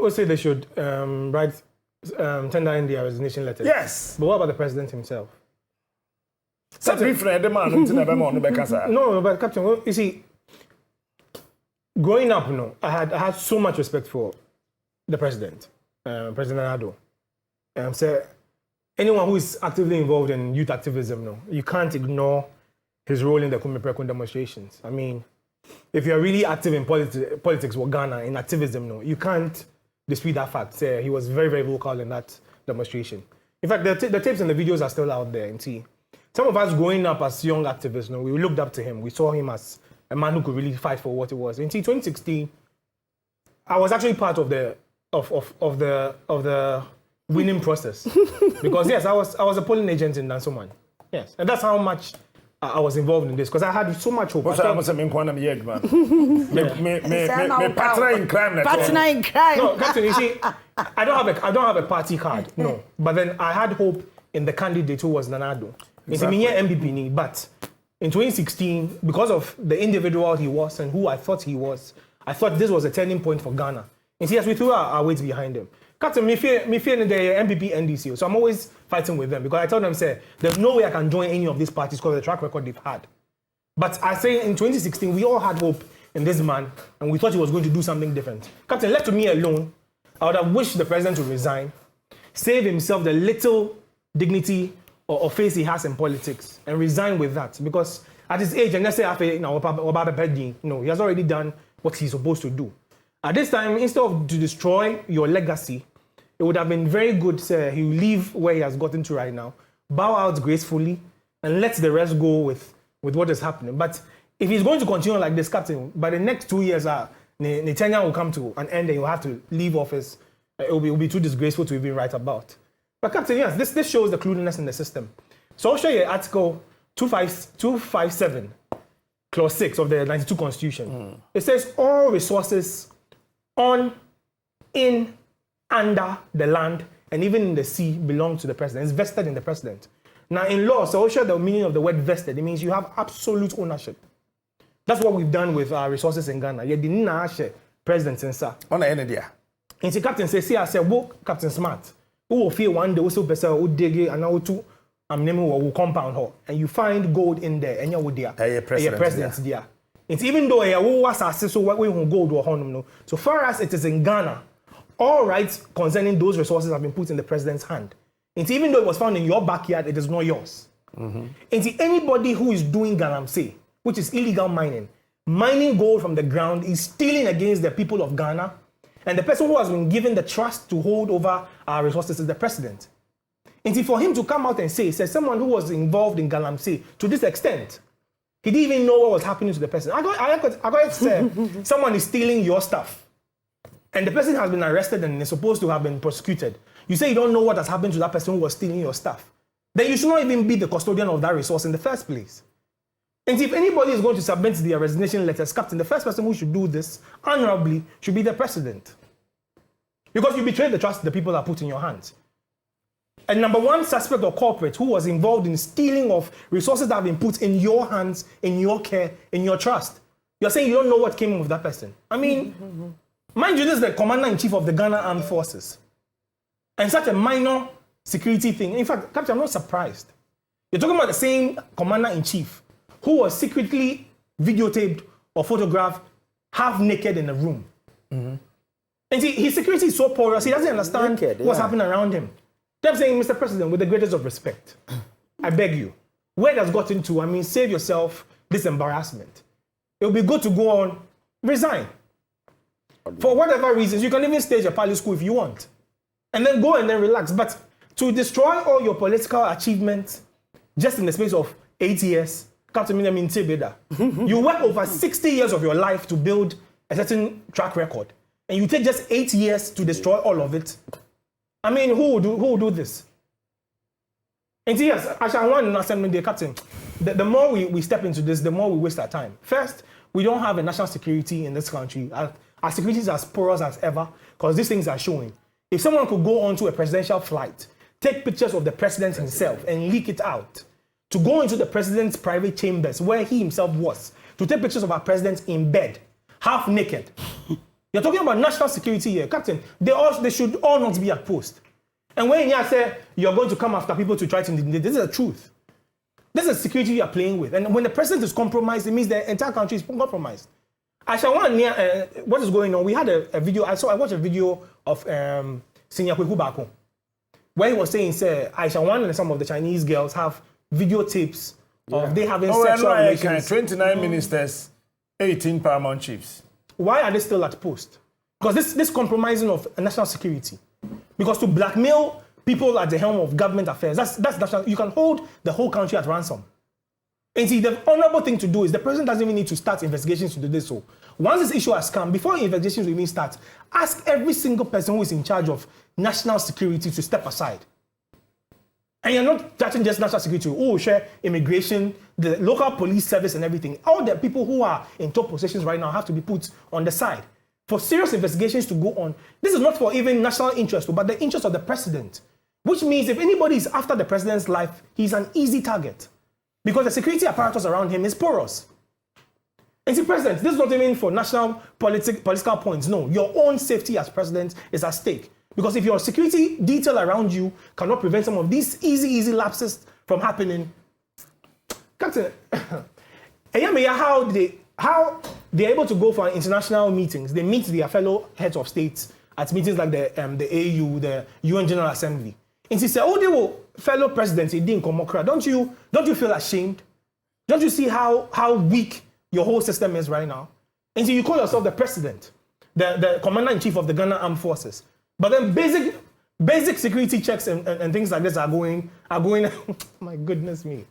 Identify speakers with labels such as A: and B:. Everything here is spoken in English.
A: would say they should write, tender in their resignation letters.
B: Yes.
A: But what about the president himself?
B: No,
A: but Captain, well, you see, growing up, I had so much respect for the president, President Ado. So anyone who is actively involved in youth activism, you can't ignore his role in the Kwame Prekum demonstrations. I mean, if you're really active in politics with Ghana, in activism, you can't dispute that fact. He was very, very vocal in that demonstration. In fact, the tapes and the videos are still out there. And see, some of us growing up as young activists, we looked up to him. We saw him as a man who could really fight for what it was. In 2016, I was actually part of the winning process because yes, I was a polling agent in Dansoman. Yes, and that's how much I was involved in this because I had so much hope.
B: Partner in crime.
C: Partner in crime.
A: No, Captain, you see, I don't have a party card. No, but then I had hope in the candidate who was Nanado. Exactly. MPP, but in 2016, because of the individual he was and who I thought he was, I thought this was a turning point for Ghana. And yes, we threw our weight behind him. Captain, me fear the MPP NDC, so I'm always fighting with them because I told them, there's no way I can join any of these parties because of the track record they've had. But I say in 2016, we all had hope in this man and we thought he was going to do something different. Captain, left to me alone, I would have wished the president to resign, save himself the little dignity or face he has in politics and resign with that because at his age, and let's say after he has already done what he's supposed to do. At this time, instead of to destroy your legacy, it would have been very good, he will leave where he has gotten to right now, bow out gracefully, and let the rest go with what is happening. But if he's going to continue like this, Captain, by the next 2 years, the tenure will come to an end and you'll have to leave office. It will be too disgraceful to even write about. But Captain, yes, this shows the cluelessness in the system. So I'll show you Article 257, Clause 6 of the 92 Constitution. It says all resources on, in, under the land, and even in the sea belong to the president. It's vested in the president. Now, in law, so I'll show the meaning of the word vested. It means you have absolute ownership. That's what we've done with our resources in Ghana. You didn't share president in sa.
B: On the end of the year.
A: And the captain says, see, I said, well, Captain Smart, who will feel one day, also better, who dig it, and now two, I'm naming will compound her. And you find gold in there, and you're there.
B: A president
A: there. It's even though who was so what we gold or honor. So far as it is in Ghana, all rights concerning those resources have been put in the president's hand. And even though it was found in your backyard, it is not yours. And anybody who is doing galamsey, which is illegal mining gold from the ground, is stealing against the people of Ghana. And the person who has been given the trust to hold over our resources is the president. And for him to come out and say someone who was involved in galamsey to this extent, he didn't even know what was happening to the person. I got to say, someone is stealing your stuff. And the person has been arrested and is supposed to have been prosecuted. You say you don't know what has happened to that person who was stealing your stuff. Then you should not even be the custodian of that resource in the first place. And if anybody is going to submit their resignation letters, Captain, the first person who should do this honorably should be the president. Because you betrayed the trust the people have put in your hands. And number one suspect or culprit who was involved in stealing of resources that have been put in your hands, in your care, in your trust. You're saying you don't know what came in with that person. I mean, mind you, this is the commander-in-chief of the Ghana Armed Forces. And such a minor security thing. In fact, Captain, I'm not surprised. You're talking about the same commander-in-chief who was secretly videotaped or photographed half naked in a room. And see, his security is so porous, he doesn't understand what's happening around him. I'm saying, Mr. President, with the greatest of respect, I beg you, where it has gotten to, save yourself this embarrassment. It would be good to go on, resign. For whatever reasons, you can even stage a pilot school if you want. And then go and then relax. But to destroy all your political achievements just in the space of 8 years, Captain you work over 60 years of your life to build a certain track record. And you take just 8 years to destroy all of it. Who will do this? And yes, I want to understand the Captain. The more we step into this, the more we waste our time. First, we don't have a national security in this country. Our security is as porous as ever because these things are showing. If someone could go onto a presidential flight, take pictures of the president himself and leak it out, to go into the president's private chambers where he himself was, to take pictures of our president in bed, half naked. You're talking about national security here. Captain, they should all not be at post. And when you say you're going to come after people to try to intimidate, this is the truth. This is security you are playing with. And when the president is compromised, it means the entire country is compromised. What is going on? We had a video. I watched a video of Senior Kweku Bako, where he was saying, Aisha Wan and some of the Chinese girls have videotapes of they having sexual relations.
B: 29 ministers, 18 paramount chiefs.
A: Why are they still at post? Because this compromising of national security. Because to blackmail people at the helm of government affairs, that's national. You can hold the whole country at ransom. And see, the honorable thing to do is the president doesn't even need to start investigations to do this. So once this issue has come, before investigations will even start, ask every single person who is in charge of national security to step aside. And you're not touching just national security, share immigration, the local police service and everything. All the people who are in top positions right now have to be put on the side. For serious investigations to go on, this is not for even national interest, but the interest of the president. Which means if anybody is after the president's life, he's an easy target. Because the security apparatus around him is porous. And see, President, this is not even for national political points. No, your own safety as president is at stake. Because if your security detail around you cannot prevent some of these easy lapses from happening, Captain, how they're able to go for international meetings. They meet their fellow heads of states at meetings like the AU, the UN General Assembly. And she said, they will fellow presidents, don't you feel ashamed? Don't you see how weak your whole system is right now? And so you call yourself the president, the commander-in-chief of the Ghana Armed Forces. But then basic security checks and things like this are going, my goodness me.